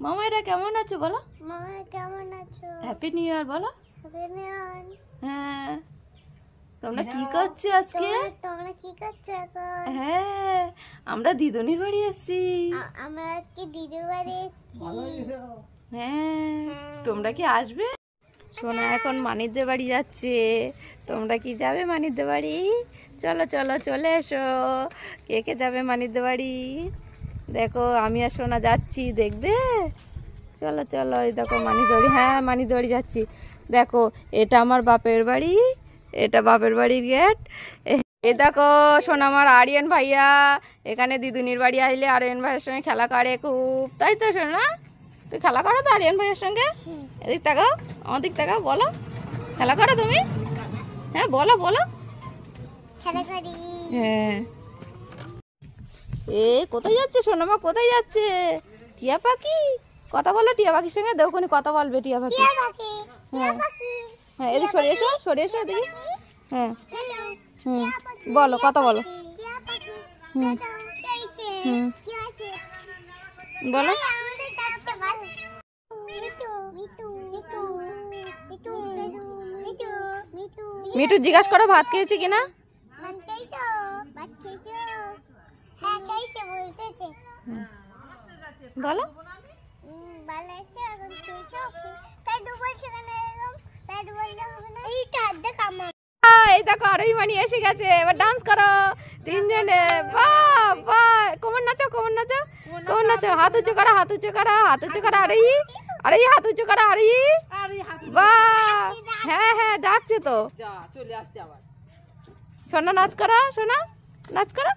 মামা এটা কেমন আছো বলো? মামা কেমন আছো? হ্যাপি নিউ ইয়ার বলো। Happy new year. হ্যাঁ, তোমরা কি করছো আজকে? তোমরা কি করছো এখন? হ্যাঁ, আমরা দিদুনির বাড়ি এসেছি। আমরা কি দিদির বাড়ি এসেছি। হ্যাঁ, তোমরা কি আসবে? সোনা এখন মানিকদের বাড়ি যাচ্ছে। তোমরা কি যাবে মানিকদের বাড়ি? চলো চলো চলে এসো। কে কে যাবে মানিকদের বাড়ি? দেখো আমি আর সোনা যাচ্ছি, দেখবে? চলো চলো, এই দেখো মানিকদের বাড়ি। হ্যাঁ, মানিকদের বাড়ি যাচ্ছি। দেখো এটা আমার বাপের বাড়ি, এটা বাপের বাড়ির গেট। এই দেখো সোনা আমার আরিয়ান ভাইয়া। এখানে দিদুনির বাড়ি আসলে আরিয়ান ভাইয়ের সঙ্গে খেলা করে খুব, তাই তো সোনা? তুই খেলা করো তো আরিয়ান ভাইয়ের সঙ্গে? এদিক তাকাও, আমার দিক তাকাও, বলো খেলা করো তুমি? হ্যাঁ বলো বলো। খেলা করি। হ্যাঁ। এ কোথায় যাচ্ছে সোনামা, কোথায় যাচ্ছে? টিয়া পাখি, কথা বলো টিয়া পাখির সঙ্গে। দেখুন কথা বলবে টিয়া পাখি। টিয়া পাখি। টিয়া হ্যাঁ পাখি। হ্যাঁ, এদিকে সরে এসো, সরে এসো এদিকে। হ্যাঁ হ্যালো। হুম, বলো কথা বলো। টিয়া পাখি। হুম হুম, কি আছে? বলো। আমাদের ডাকতে বল। মিটু মিটু মিটু মিটু মিটু মিটু। মিঠু জিজ্ঞাসা করো ভাত খেয়েছি কিনা। ভাত খেয়েছো? ভাত খেয়েছো? হ্যাঁ খেয়েছে বলতেছে। বলো। ভালো আছে এখন খেয়েছো? তাই দু বলছে কেন এরকম? তাই দু বললে হবে না? এইটা হাত দিয়ে কামড়। এই দেখো আরোই মানি এসে গেছে, এবার ডান্স করো তিনজনে। বাহ বাহ, কোমর নাচো কোমর নাচো কোমর নাচো। হাত উঁচু করো হাত উঁচু করো হাত উঁচু করো। আরে আরে হাত উঁচু করো। আরে বাহ, হ্যাঁ হ্যাঁ ডাকছে তো। সোনা নাচ করো, সোনা নাচ করো।